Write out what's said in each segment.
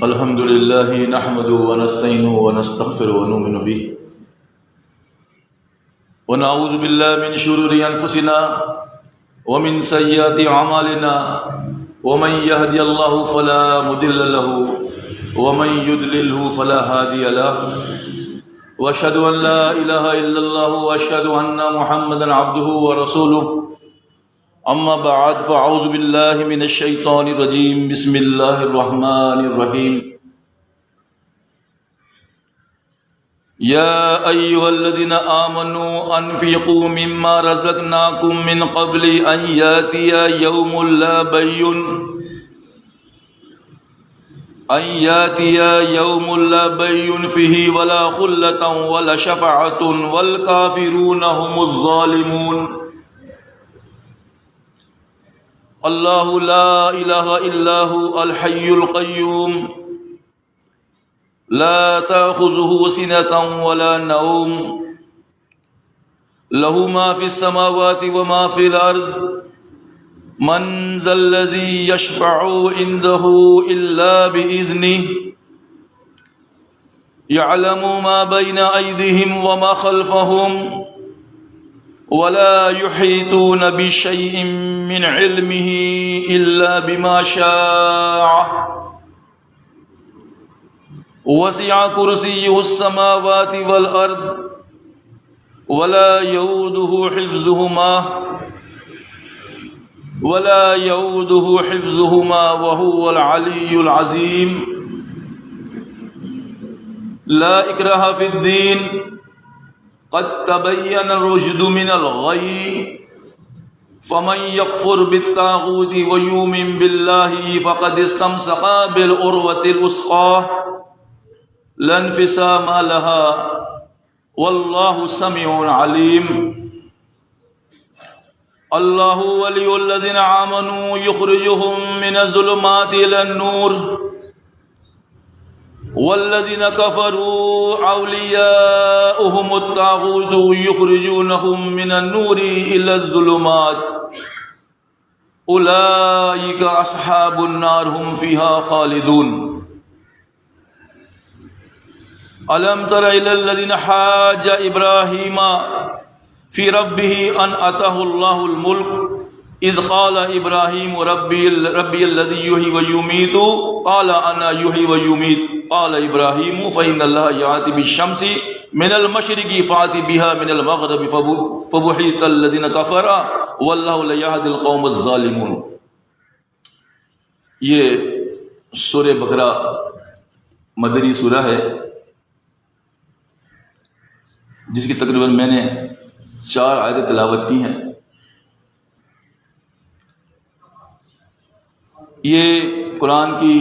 الحمد لله نحمده ونستعينه ونستغفره ونؤمن به ونعوذ بالله من شرور أنفسنا ومن سيئات أعمالنا ومن يهدي الله فلا مضل له ومن يضلله فلا هادي له وأشهد أن لا إله إلا الله وأشهد أن محمدا عبده ورسوله اما بعد فاعوذ باللہ من الشیطان الرجیم بسم اللہ الرحمن الرحیم یا ایہا الذین آمنوا انفقوا مما رزقناکم من قبل ان یاتی یوم لا بیع فیہ ولا خلة ولا شفاعة والکافرون هم الظالمون اللہ لا الہ الا هو الحی القیوم لا تأخذه سنة ولا نوم له ما في السماوات وما في الأرض من ذا الذي يشفع عنده إلا بإذنه يعلم ما بين أيديهم وما خلفهم ولا يحيطون بشيء من علمه إلا بما شاء وسع كرسيه السماوات والأرض ولا يؤوده حفظهما وهو العلي العظيم لا إكراه في الدين قد تبين الرشد من الغي فمن يكفر بالطاغوت ويؤمن بالله فقد استمسك بالعروة الوثقى لا انفصام لها والله سميع عليم الله ولي الذين آمنوا يخرجهم من الظلمات إلى النور والذین کفروا اولیاؤہم الطاغوت یخرجونہم من النور الی الظلمات اولئک اصحاب النار هم فیہا خالدون الم تر الی الذین حاج ابراہیم فی ربہ ان آتاہ اللہ الملک اذ قال ابراہیم ربی الذی یحیی ویمیت قال انا یحیی ویمیت قال ابراہیم فإن اللہ یأتی بالشمس من المشرق فأتی بها من المغرب فبہت الذین کفروا واللہ لا یہدی القوم الظالمون۔ یہ سورہ بقرہ مدنی سورہ ہے جس کی تقریباً میں نے 4 آیتیں تلاوت کی ہیں۔ یہ قرآن کی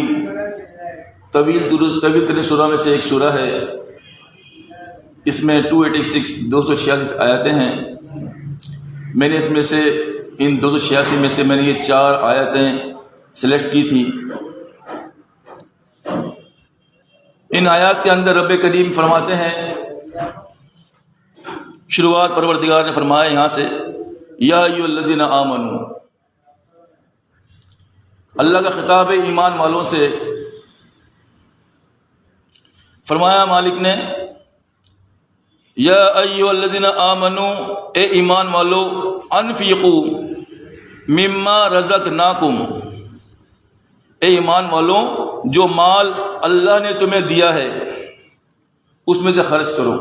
طویل ترین سورہ میں سے ایک سورہ ہے۔ اس میں 286 آیتیں ہیں۔ میں نے اس میں سے ان 286 میں سے میں نے یہ 4 آیتیں سلیکٹ کی تھی۔ ان آیات کے اندر رب کریم فرماتے ہیں، شروعات پروردگار نے فرمایا یہاں سے، یا ایھا الذین آمنوا، اللہ کا خطاب ہے ایمان والوں سے۔ فرمایا مالک نے، یا ایھا الذین آمنوا، اے ایمان والو، انفقوا مما رزقناکم، اے ایمان والو جو مال اللہ نے تمہیں دیا ہے اس میں سے خرچ کرو۔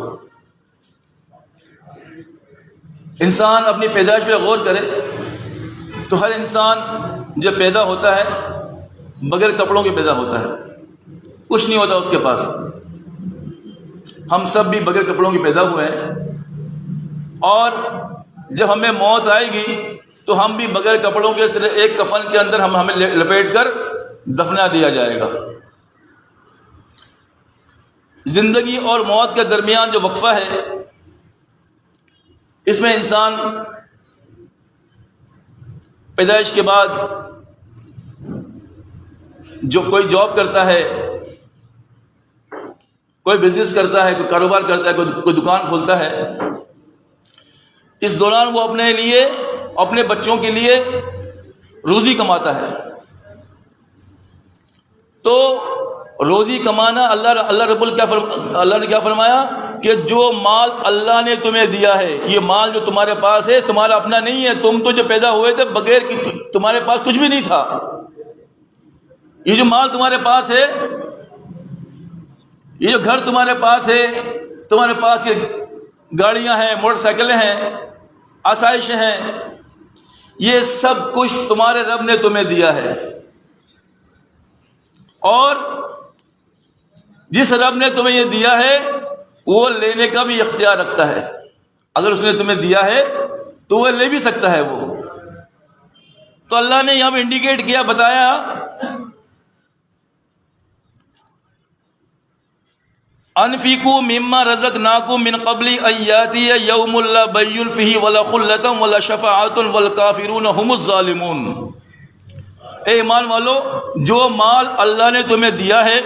انسان اپنی پیدائش پہ غور کرے تو ہر انسان جب پیدا ہوتا ہے بغیر کپڑوں کے پیدا ہوتا ہے، کچھ نہیں ہوتا اس کے پاس۔ ہم سب بھی بغیر کپڑوں کے پیدا ہوئے ہیں، اور جب ہمیں موت آئے گی تو ہم بھی بغیر کپڑوں کے صرف ایک کفن کے اندر ہمیں لپیٹ کر دفنا دیا جائے گا۔ زندگی اور موت کے درمیان جو وقفہ ہے، اس میں انسان پیدائش کے بعد جو کوئی جاب کرتا ہے، کوئی بزنس کرتا ہے، کوئی کاروبار کرتا ہے، کوئی دکان کھولتا ہے، اس دوران وہ اپنے لیے، اپنے بچوں کے لیے روزی کماتا ہے۔ تو روزی کمانا اللہ نے کیا فرمایا کہ جو مال اللہ نے تمہیں دیا ہے، یہ مال جو تمہارے پاس ہے تمہارا اپنا نہیں ہے، تم تو جو پیدا ہوئے تھے بغیر تمہارے پاس کچھ بھی نہیں تھا. یہ جو مال تمہارے پاس ہے، یہ جو گھر تمہارے پاس ہے، تمہارے پاس یہ گاڑیاں ہیں، موٹر سائیکلیں ہیں، آسائشیں ہیں، یہ سب کچھ تمہارے رب نے تمہیں دیا ہے. اور جس رب نے تمہیں یہ دیا ہے وہ لینے کا بھی اختیار رکھتا ہے. اگر اس نے تمہیں دیا ہے تو وہ لے بھی سکتا ہے وہ. تو اللہ نے یہاں پہ انڈیکیٹ کیا، بتایا انفقوا مما رزقناکم من قبل ان یاتی یوم لا بیع فیہ ولا خلۃ ولا شفاعۃ والکافرون هم الظالمون. اے ایمان والو، جو مال اللہ نے تمہیں دیا ہے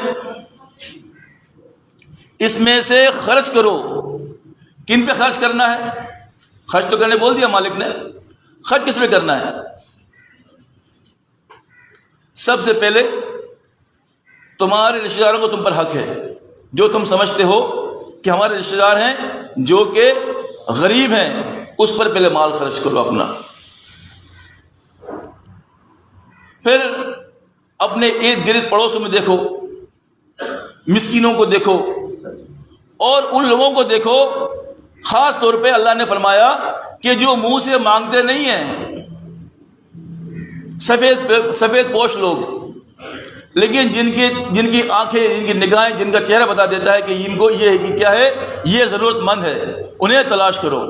اس میں سے خرچ کرو. کن پہ خرچ کرنا ہے؟ خرچ تو کرنے بول دیا مالک نے، خرچ کس پہ کرنا ہے؟ سب سے پہلے تمہارے رشتہ داروں کو تم پر حق ہے، جو تم سمجھتے ہو کہ ہمارے رشتہ دار ہیں جو کہ غریب ہیں، اس پر پہلے مال خرچ کرو اپنا. پھر اپنے ارد گرد پڑوسوں میں دیکھو، مسکینوں کو دیکھو اور ان لوگوں کو دیکھو. خاص طور پہ اللہ نے فرمایا کہ جو منہ سے مانگتے نہیں ہیں، سفید پوش لوگ، لیکن جن کی آنکھیں، جن کی نگاہیں، جن کا چہرہ بتا دیتا ہے کہ ان کو یہ کیا ہے، یہ ضرورت مند ہے، انہیں تلاش کرو.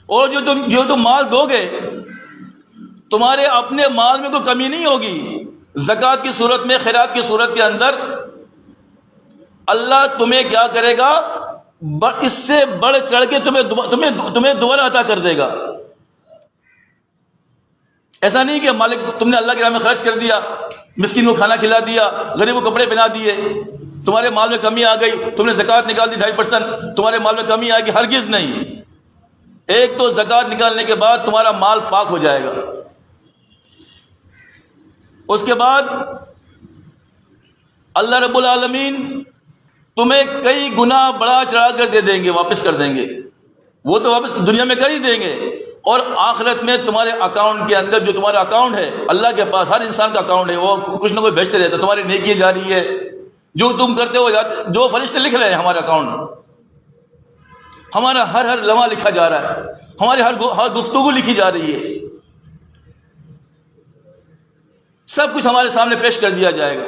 اور جو تم مال دو گے، تمہارے اپنے مال میں کوئی کمی نہیں ہوگی. زکوٰۃ کی صورت میں، خیرات کی صورت کے اندر اللہ تمہیں کیا کرے گا، اس سے بڑھ چڑھ کے تمہیں دوبارہ عطا کر دے گا. ایسا نہیں کہ مالک تم نے اللہ کے راہ میں خرچ کر دیا، مسکین کو کھانا کھلا دیا، غریب کو کپڑے پہنا دیے، تمہارے مال میں کمی آ گئی، تم نے زکوٰۃ نکال دی 2.5%، تمہارے مال میں کمی آئے گی. ہرگز نہیں. ایک تو زکوٰۃ نکالنے کے بعد تمہارا مال پاک ہو جائے گا، اس کے بعد اللہ رب العالمین تمہیں کئی گنا بڑا چڑھا کر دے دیں گے، واپس کر دیں گے. وہ تو واپس دنیا میں کر ہی دیں گے، اور آخرت میں تمہارے اکاؤنٹ کے اندر، جو تمہارا اکاؤنٹ ہے اللہ کے پاس، ہر انسان کا اکاؤنٹ ہے، وہ کچھ نہ کچھ بھیجتے رہتا ہے. تمہاری نیکی جا رہی ہے، جو تم کرتے ہو، جو فرشتے لکھ رہے ہیں ہمارا اکاؤنٹ، ہمارا ہر لمحہ لکھا جا رہا ہے، ہماری ہر گفتگو لکھی جا رہی ہے، سب کچھ ہمارے سامنے پیش کر دیا جائے گا.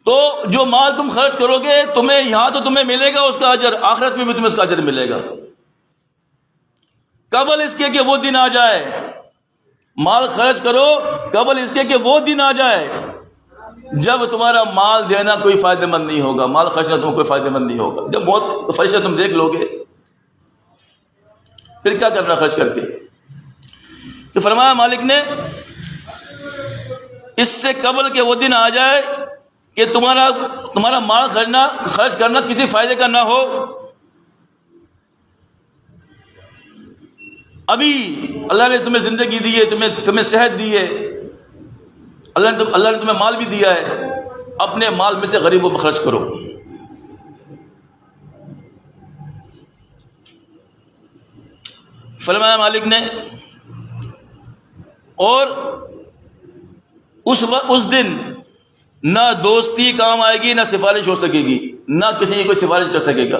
تو جو مال تم خرچ کرو گے، تمہیں یہاں تو تمہیں ملے گا اس کا اجر، آخرت میں بھی تمہیں اس کا اجر ملے گا. قبل اس کے کہ وہ دن آ جائے، مال خرچ کرو قبل اس کے کہ وہ دن آ جائے جب تمہارا مال دینا کوئی فائدہ مند نہیں ہوگا، مال خرچنا تمہیں کوئی فائدہ مند نہیں ہوگا. جب موت فرشتہ تم دیکھ لو گے، پھر کیا کرنا خرچ کر کے؟ تو فرمایا مالک نے اس سے قبل کہ وہ دن آ جائے کہ تمہارا مال خرچ کرنا کسی فائدے کا نہ ہو. ابھی اللہ نے تمہیں زندگی دی ہے، تمہیں صحت دی ہے، اللہ نے تمہیں مال بھی دیا ہے، اپنے مال میں سے غریبوں پر خرچ کرو. فرمایا مالک نے، اور اس دن نہ دوستی کام آئے گی، نہ سفارش ہو سکے گی، نہ کسی کی کوئی سفارش کر سکے گا.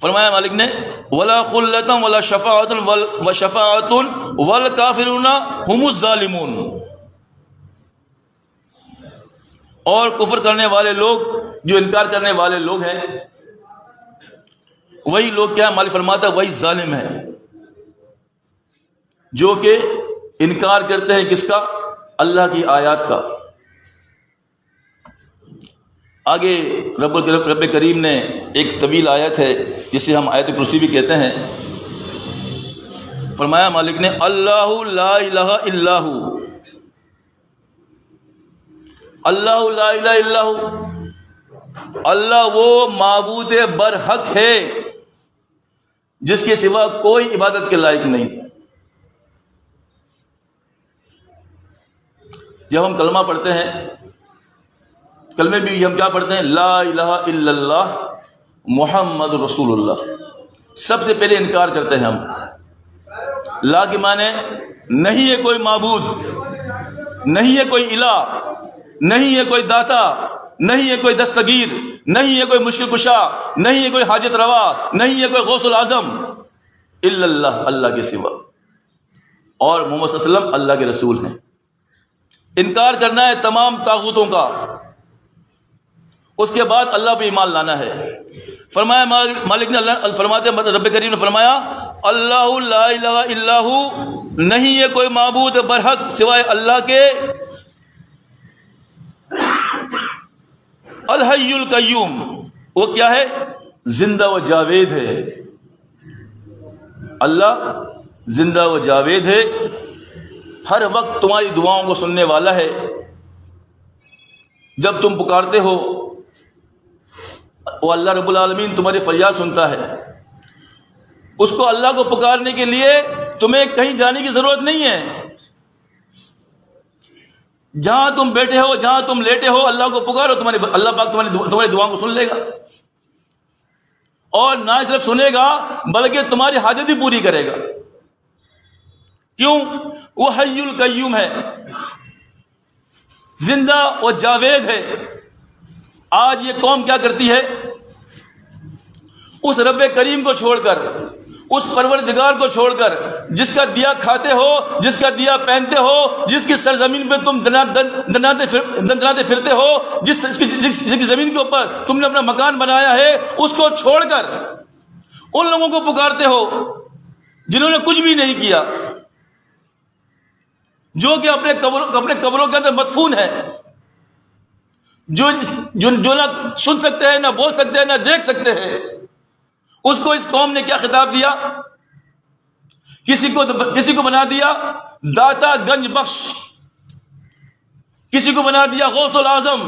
فرمایا مالک نے ولا خلۃ ولا شفاعۃ والکافرون هم الظالمون. اور کفر کرنے والے لوگ، جو انکار کرنے والے لوگ ہیں، وہی لوگ کیا مالک فرماتا ہے، وہی ظالم ہے جو کہ انکار کرتے ہیں کس کا؟ اللہ کی آیات کا. آگے رب کریم نے ایک طویل آیت ہے جسے ہم آیت کرسی بھی کہتے ہیں. فرمایا مالک نے اللہ لا الہ الا ہو، اللہ لا الہ الا ہو، اللہ وہ معبود برحق ہے جس کے سوا کوئی عبادت کے لائق نہیں. جب ہم کلمہ پڑھتے ہیں، کلمے بھی ہم کیا پڑھتے ہیں؟ لا الہ الا اللہ محمد رسول اللہ. سب سے پہلے انکار کرتے ہیں ہم. لا کے معنی نہیں ہے کوئی معبود، نہیں ہے کوئی الہ، نہیں ہے کوئی داتا، نہیں ہے کوئی دستگیر، نہیں ہے کوئی مشکل کشا، نہیں ہے کوئی حاجت روا، نہیں ہے کوئی غوث العظم الا اللہ، اللہ کے سوا. اور محمد صلی اللہ علیہ وسلم اللہ کے رسول ہیں. انکار کرنا ہے تمام طاغوتوں کا. اس کے بعد اللہ پہ ایمان لانا ہے. فرمایا مالک نے، اللہ فرماتے رب کریم نے فرمایا اللہ لا الہ الا ہو، نہیں ہے کوئی معبود برحق سوائے اللہ کے، الحی القیوم، وہ کیا ہے؟ زندہ و جاوید ہے. اللہ زندہ و جاوید ہے، ہر وقت تمہاری دعاؤں کو سننے والا ہے. جب تم پکارتے ہو وہ اللہ رب العالمین تمہاری فریاد سنتا ہے. اس کو اللہ کو پکارنے کے لیے تمہیں کہیں جانے کی ضرورت نہیں ہے. جہاں تم بیٹھے ہو، جہاں تم لیٹے ہو، اللہ کو پکارو، اللہ پاک تمہاری دعاؤں کو سن لے گا. اور نہ صرف سنے گا بلکہ تمہاری حاجت بھی پوری کرے گا. کیوں؟ وہ حی القیوم ہے، زندہ و جاوید ہے. آج یہ قوم کیا کرتی ہے؟ اس رب کریم کو چھوڑ کر، اس پروردگار کو چھوڑ کر، جس کا دیا کھاتے ہو، جس کا دیا پہنتے ہو، جس کی سرزمین پہ تم دندناتے پھرتے ہو، جس کی زمین کے اوپر تم نے اپنا مکان بنایا ہے، اس کو چھوڑ کر ان لوگوں کو پکارتے ہو جنہوں نے کچھ بھی نہیں کیا، جو کہ اپنے قبروں کے اندر مدفون ہے، جو نہ سن سکتے ہیں، نہ بول سکتے ہیں، نہ دیکھ سکتے ہیں. اس کو اس قوم نے کیا خطاب دیا؟ کسی کو بنا دیا داتا گنج بخش، کسی کو بنا دیا غوث العظم،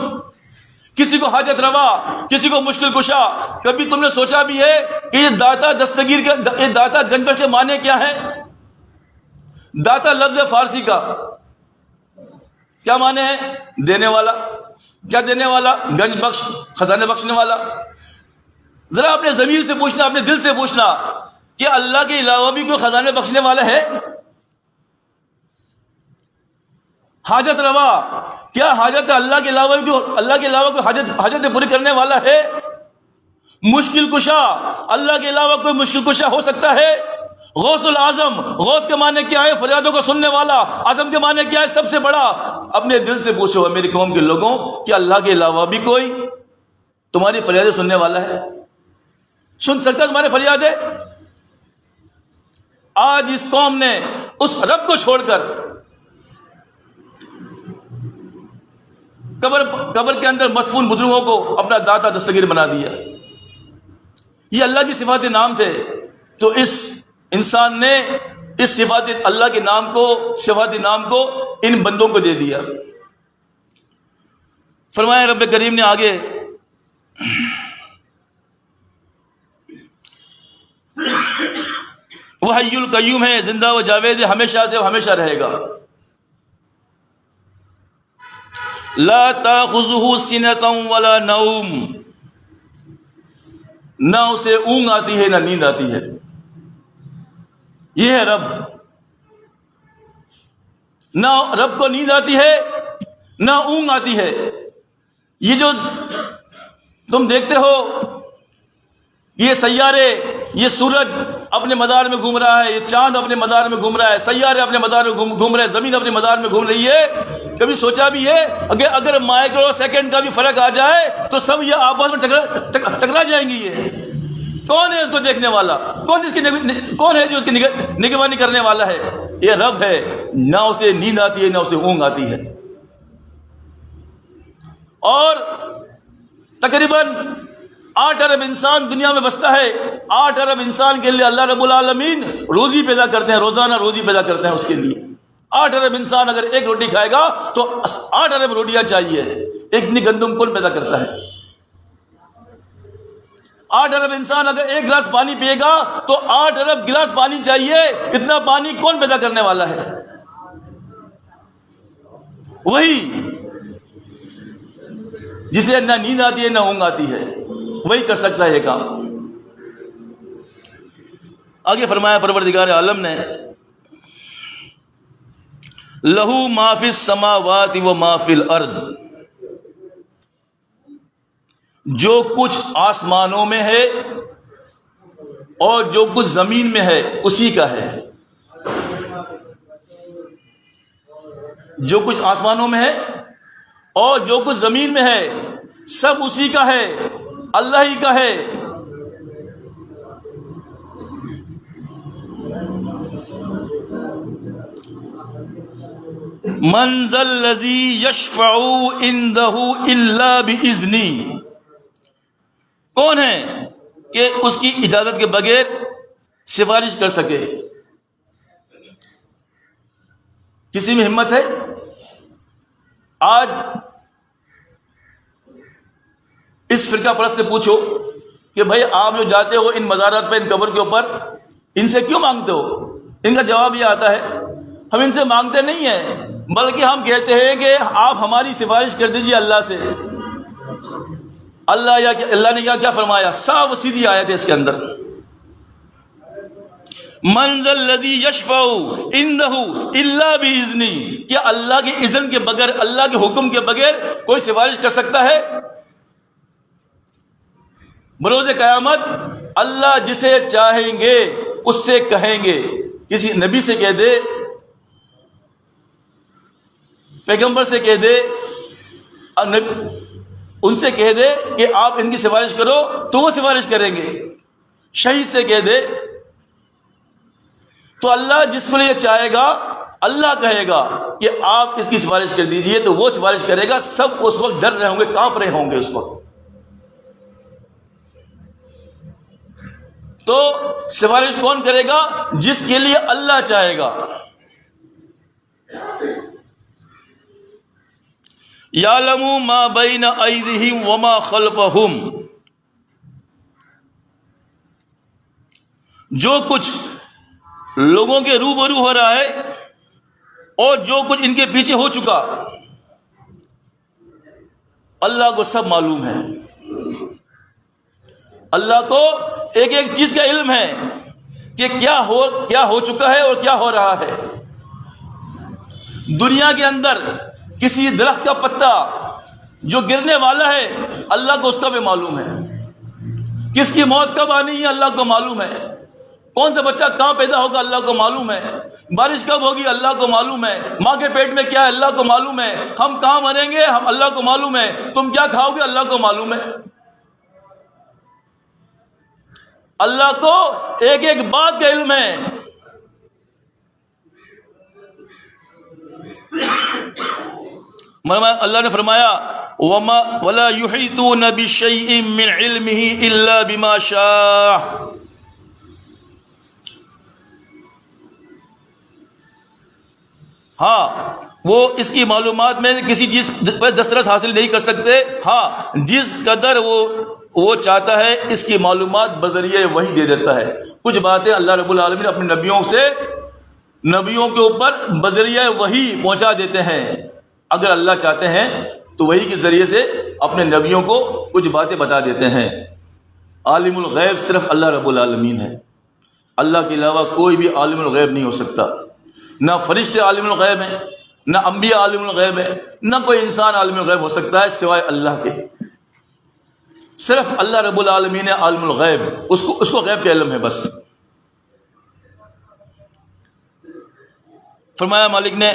کسی کو حاجت روا، کسی کو مشکل کشا. کبھی تم نے سوچا بھی ہے کہ یہ داتا دستگیر کا، یہ داتا گنج بخش کے معنی کیا ہے؟ داتا لفظ فارسی کا کیا معنی ہے؟ دینے والا. کیا دینے والا؟ گنج بخش، خزانے بخشنے والا. ذرا اپنے ضمیر سے پوچھنا، اپنے دل سے پوچھنا کہ اللہ کے علاوہ بھی کوئی خزانے بخشنے والا ہے؟ حاجت روا، کیا حاجت اللہ کے علاوہ بھی کوئی حاجت پوری کرنے والا ہے؟ مشکل کشا، اللہ کے علاوہ کوئی مشکل کشا ہو سکتا ہے؟ غوث العظم، غوث کے معنی کیا ہے؟ فریادوں کو سننے والا. اعظم کے معنی کیا ہے؟ سب سے بڑا. اپنے دل سے پوچھو میری قوم کے لوگوں، کیا اللہ کے علاوہ بھی کوئی تمہاری فریادیں سننے والا ہے؟ سن سکتا ہے تمہاری فریادیں؟ آج اس قوم نے اس رب کو چھوڑ کر قبر کے اندر مدفون بزرگوں کو اپنا داتا دستگیر بنا دیا. یہ اللہ کی صفات نام تھے، تو اس انسان نے اس صفات اللہ کے نام کو، صفات نام کو ان بندوں کو دے دیا. فرمایا رب کریم نے آگے وہ حی القیوم ہے، زندہ و جاوید ہے، ہمیشہ سے ہمیشہ رہے گا. لا تاخذہ سنۃ ولا نوم، نہ اسے اونگ آتی ہے نہ نیند آتی ہے. یہ ہے رب. نہ رب کو نیند آتی ہے نہ اونگ آتی ہے. یہ جو تم دیکھتے ہو، یہ سیارے، یہ سورج اپنے مدار میں گھوم رہا ہے، یہ چاند اپنے مدار میں گھوم رہا ہے، سیارے اپنے مدار میں گھوم رہے ہیں، زمین اپنے مدار میں گھوم رہی ہے. کبھی سوچا بھی ہے اگر مائکرو سیکنڈ کا بھی فرق آ جائے تو سب یہ آپس میں ٹکرا جائیں گی. یہ کون ہے اس کو دیکھنے والا؟ کون ہے جو اس کی نگرانی کرنے والا ہے؟ یہ رب ہے. نہ اسے نیند آتی ہے نہ اسے اونگ آتی ہے. اور تقریباً 8 ارب انسان دنیا میں بستا ہے. 8 ارب انسان کے لیے اللہ رب العالمین روزی پیدا کرتے ہیں، روزانہ روزی پیدا کرتے ہیں اس کے لیے. 8 ارب انسان اگر ایک روٹی کھائے گا تو 8 ارب روٹیاں چاہیے. اتنی گندم کون پیدا کرتا ہے؟ 8 ارب انسان اگر ایک گلاس پانی پیے گا تو 8 ارب گلاس پانی چاہیے. اتنا پانی کون پیدا کرنے والا ہے؟ وہی جسے نہ نیند آتی ہے نہ اونگ آتی ہے، وہی کر سکتا ہے یہ کام۔ آگے فرمایا پروردگار عالم نے لہو ما فی السماوات و ما فی الارض، جو کچھ آسمانوں میں ہے اور جو کچھ زمین میں ہے اسی کا ہے۔ جو کچھ آسمانوں میں ہے اور جو کچھ زمین میں ہے سب اسی کا ہے، اللہ ہی کا ہے۔ من ذا الذی یشفع عنده الا باذنہ، کون ہے کہ اس کی اجازت کے بغیر سفارش کر سکے؟ کسی میں ہمت ہے؟ آج اس فرقہ پرست سے پوچھو کہ بھائی آپ جو جاتے ہو ان مزارات پہ، ان قبر کے اوپر، ان سے کیوں مانگتے ہو؟ ان کا جواب یہ آتا ہے ہم ان سے مانگتے نہیں ہیں، بلکہ ہم کہتے ہیں کہ آپ ہماری سفارش کر دیجئے اللہ سے۔ اللہ نے کیا فرمایا؟ صاف سیدھی آیت ہے اس کے اندر، من ذا الذی یشفع عنده الا باذنہ، کیا اللہ کے اذن کے بغیر، اللہ کے حکم کے بغیر کوئی سفارش کر سکتا ہے؟ بروز قیامت اللہ جسے چاہیں گے اس سے کہیں گے، کسی نبی سے کہہ دے، پیغمبر سے کہہ دے، ان سے کہہ دے کہ آپ ان کی سفارش کرو تو وہ سفارش کریں گے، شہید سے کہہ دے تو اللہ جس کو یہ چاہے گا اللہ کہے گا کہ آپ اس کی سفارش کر دیجئے تو وہ سفارش کرے گا۔ سب اس وقت ڈر رہے ہوں گے، کانپ رہے ہوں گے اس وقت۔ تو سفارش کون کرے گا؟ جس کے لیے اللہ چاہے گا۔ یعلم ما بین ایدیہم وما خلفہم، جو کچھ لوگوں کے روبرو ہو رہا ہے اور جو کچھ ان کے پیچھے ہو چکا، اللہ کو سب معلوم ہے۔ اللہ کو ایک ایک چیز کا علم ہے کہ کیا ہو چکا ہے اور کیا ہو رہا ہے۔ دنیا کے اندر کسی درخت کا پتا جو گرنے والا ہے اللہ کو اس کا بھی معلوم ہے۔ کس کی موت کب آنی ہے اللہ کو معلوم ہے۔ کون سا بچہ کہاں پیدا ہوگا اللہ کو معلوم ہے۔ بارش کب ہوگی اللہ کو معلوم ہے۔ ماں کے پیٹ میں کیا ہے اللہ کو معلوم ہے۔ ہم کہاں مریں گے ہم اللہ کو معلوم ہے۔ تم کیا کھاؤ گے اللہ کو معلوم ہے۔ اللہ کو ایک ایک بات کا علم ہے۔ اللہ نے فرمایا وَلَا يُحِيطُونَ بِشَيْءٍ مِّنْ عِلْمِهِ إِلَّا بِمَا شَاءَ، ہاں وہ اس کی معلومات میں کسی چیز پر دسترس حاصل نہیں کر سکتے، ہاں جس قدر وہ چاہتا ہے اس کی معلومات بذریعہ وحی دے دیتا ہے۔ کچھ باتیں اللہ رب العالمین اپنے نبیوں کے اوپر بذریعہ وحی پہنچا دیتے ہیں۔ اگر اللہ چاہتے ہیں تو وحی کے ذریعے سے اپنے نبیوں کو کچھ باتیں بتا دیتے ہیں۔ عالم الغیب صرف اللہ رب العالمین ہے، اللہ کے علاوہ کوئی بھی عالم الغیب نہیں ہو سکتا۔ نہ فرشتے عالم الغیب ہیں، نہ انبیاء عالم الغیب ہیں، نہ کوئی انسان عالم الغیب ہو سکتا ہے سوائے اللہ کے۔ صرف اللہ رب العالمین عالم الغیب، اس کو غیب کا علم ہے بس۔ فرمایا مالک نے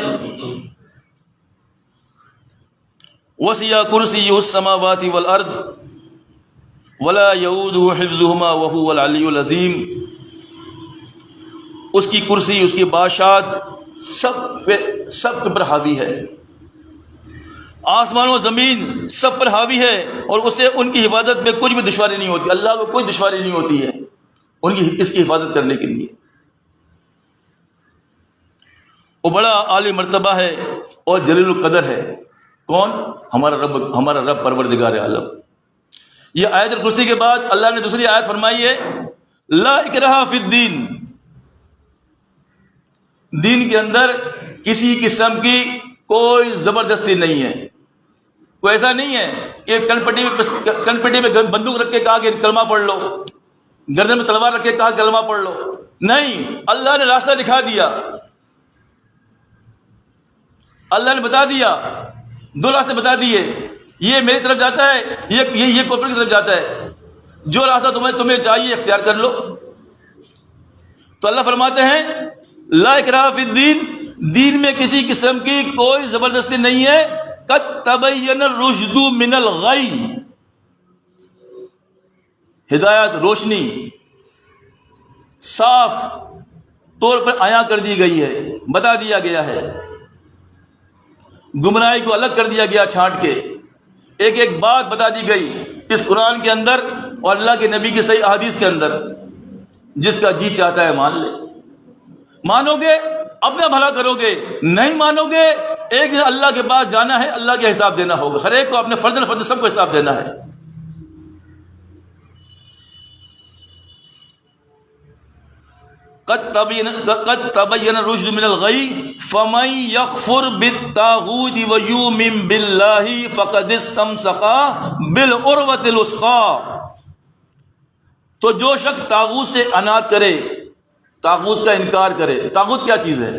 وسع کرسیہ السماوات والارض ولا یؤودہ حفظہما وہو العلی العظیم، اس کی کرسی، اس کی بادشاہت سب پر حاوی ہے، آسمان و زمین سب پر حاوی ہے، اور اسے ان کی حفاظت میں کچھ بھی دشواری نہیں ہوتی، اللہ کو کوئی دشواری نہیں ہوتی ہے اس کی حفاظت کرنے کے لیے۔ وہ بڑا عالی مرتبہ ہے اور جلیل القدر ہے۔ کون؟ ہمارا رب پروردگار عالم۔ یہ آیت الکرسی کے بعد اللہ نے دوسری آیت فرمائی ہے لا اکراہ فی الدین، دین کے اندر کسی قسم کی کوئی زبردستی نہیں ہے. کوئی ایسا نہیں ہے کہ کن پٹی میں بندوق رکھ کے کہا کہ کلمہ پڑھ لو، گردن میں تلوار رکھ کے کہا کلمہ پڑھ لو. نہیں، اللہ نے راستہ دکھا دیا. اللہ نے بتا دیا، 2 راستے بتا دیے. یہ میری طرف جاتا ہے، یہ کفر کی طرف جاتا ہے. جو راستہ تمہیں چاہیے اختیار کر لو. تو اللہ فرماتے ہیں لا اکراہ فی الدین، دین میں کسی قسم کی کوئی زبردستی نہیں ہے. قد تبین الرشد من الغی، ہدایت، روشنی صاف طور پر عیاں کر دی گئی ہے، بتا دیا گیا ہے. گمراہی کو الگ کر دیا گیا چھانٹ کے. ایک ایک بات بتا دی گئی اس قرآن کے اندر اور اللہ کے نبی کی صحیح احادیث کے اندر. جس کا جی چاہتا ہے مان لے. مانو گے اپنا بھلا کرو گے، نہیں مانو گے ایک دن اللہ کے پاس جانا ہے، اللہ کے حساب دینا ہوگا. ہر ایک کو اپنے فرد سب کو حساب دینا ہے. قد تبین الرشد من الغی فمن یکفر بالطاغوت ویؤمن باللہ فقد استمسک بالعروۃ الوثقی. تو جو شخص طاغوت سے عناد کرے، طاغوت کا انکار کرے. طاغوت کیا چیز ہے؟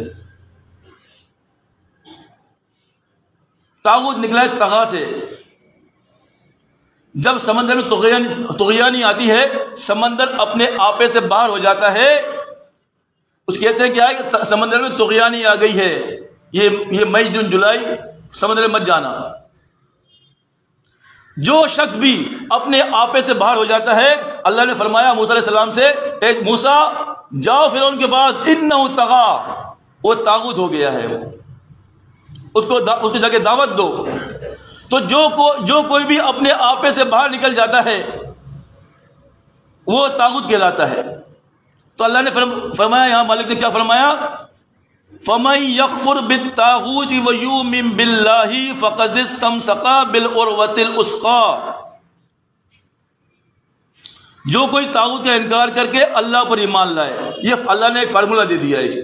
طاغوت نکلا ہے طغا سے. جب سمندر میں طغیانی آتی ہے، سمندر اپنے آپے سے باہر ہو جاتا ہے، اس کہتے ہیں کیا ہے کہ سمندر میں طغیانی آ گئی ہے، یہ مئی جون جولائی سمندر میں مت جانا. جو شخص بھی اپنے آپے سے باہر ہو جاتا ہے، اللہ نے فرمایا موسیٰ علیہ السلام سے، اے موسیٰ جاؤ فرعون کے پاس، انہ طغا، وہ طاغوت ہو گیا ہے، اس کو جا کے دعوت دو. تو جو کوئی بھی اپنے آپے سے باہر نکل جاتا ہے وہ طاغوت کہلاتا ہے. تو اللہ نے فرمایا، یہاں مالک نے کیا فرمایا؟ فَمَن يَكْفُرْ بِالطَّاغُوتِ وَيُؤْمِن بِاللَّهِ فَقَدِ اسْتَمْسَكَ بِالْعُرْوَةِ الْوُثْقَىٰ. جو کوئی طاغوت کا انکار کر کے اللہ پر ایمان لائے. یہ اللہ نے ایک فارمولہ دے دیا ہے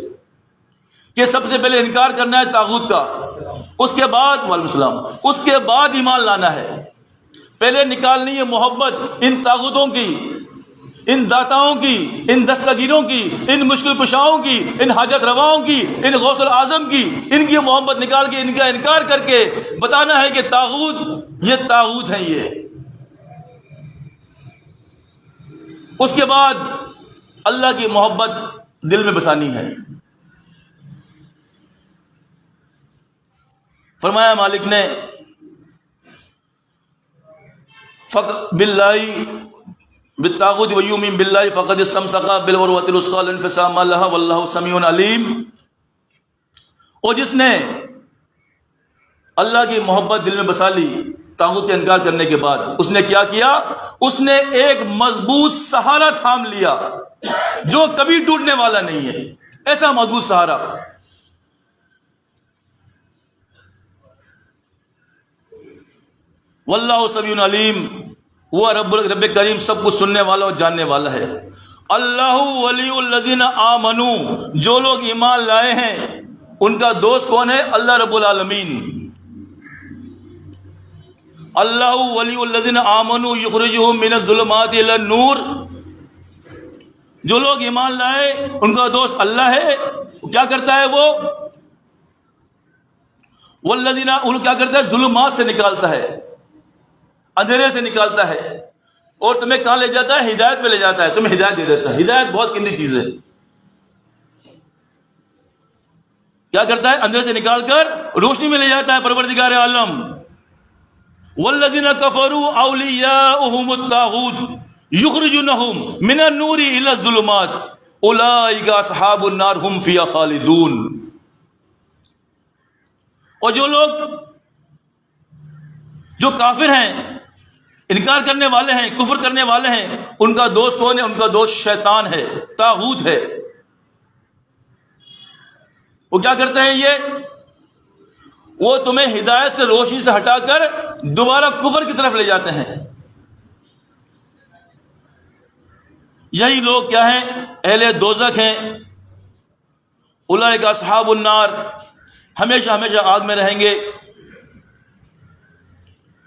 کہ سب سے پہلے انکار کرنا ہے طاغوت کا، اس کے بعد وعلیکم السلام، اس کے بعد ایمان لانا ہے. پہلے نکالنی ہے محبت ان طاغوتوں کی، ان داتاؤں کی، ان دستگیروں کی، ان مشکل کشاؤں کی، ان حاجت رواؤں کی، ان غوث الاعظم کی. ان کی محبت نکال کے ان کا انکار کر کے بتانا ہے کہ طاغوت، یہ طاغوت ہیں یہ. اس کے بعد اللہ کی محبت دل میں بسانی ہے. فرمایا مالک نے بالطاغوت ویؤمن باللہ فقد استمسک بالعروۃ الوثقی لا انفصام لها واللہ سمیع علیم. اور جس نے اللہ کی محبت دل میں بسا لی طاغوت کا انکار کرنے کے بعد، اس نے کیا کیا؟ اس نے ایک مضبوط سہارا تھام لیا جو کبھی ٹوٹنے والا نہیں ہے. ایسا مضبوط سہارا. واللہ سمیع علیم، وہ رب کریم سب کچھ سننے والا اور جاننے والا ہے. اللہ ولی الذین آمنوا، جو لوگ ایمان لائے ہیں ان کا دوست کون ہے؟ اللہ رب العالمین. اللہ ولی الذین آمنوا یخرجہم من الظلمات الی النور. جو لوگ ایمان لائے ان کا دوست اللہ ہے. کیا کرتا ہے وہ؟ والذین، ان کیا کرتا ہے؟ ظلمات سے نکالتا ہے، اندھیرے سے نکالتا ہے اور تمہیں کہاں لے جاتا ہے؟ ہدایت پہ لے جاتا ہے، تمہیں ہدایت دے دیتا ہے. ہدایت بہت قیمتی چیز ہے. کیا کرتا ہے؟ اندھیرے سے نکال کر روشنی میں لے جاتا ہے پروردگار عالم. والذین کفروا اولیاؤہم الطاغوت یخرجونہم من النور الی الظلمات اولئک اصحاب النار هم فیہا خالدون. اور جو لوگ جو کافر ہیں، انکار کرنے والے ہیں، کفر کرنے والے ہیں، ان کا دوست کون ہے؟ ان کا دوست شیطان ہے، طاغوت ہے. وہ کیا کرتے ہیں؟ وہ تمہیں ہدایت سے، روشنی سے ہٹا کر دوبارہ کفر کی طرف لے جاتے ہیں. یہی لوگ کیا ہیں؟ اہل دوزخ ہیں. اولئک اصحاب النار، ہمیشہ ہمیشہ آگ میں رہیں گے.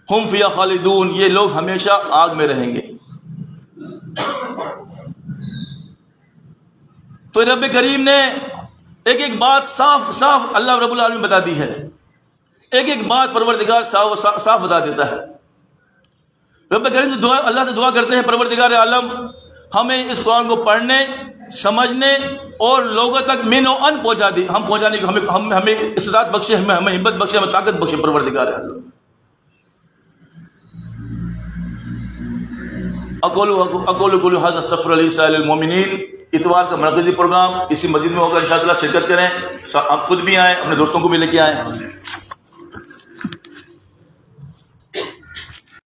ہم فیہا خالدون، یہ لوگ ہمیشہ آگ میں رہیں گے. تو رب کریم نے ایک ایک بات صاف صاف اللہ رب العالمین بتا دی ہے. ایک ایک بات پروردگار صاف بتا دیتا ہے. رب کریم سے اللہ سے دعا کرتے ہیں پروردگار عالم ہمیں اس قرآن کو پڑھنے، سمجھنے اور لوگوں تک من و ان پہنچا دی، ہم پہنچانے کی ہمیں استطاعت بخشے، ہمیں ہمت بخشے، ہمیں طاقت بخشے پروردگار عالم. اقول هذا استغفر الله لسائر المؤمنین. اتوار کا مرکزی پروگرام اسی مسجد میں ہوگا، انشاءاللہ شرکت کریں، آپ خود بھی آئیں، اپنے دوستوں کو بھی لے کے آئیں.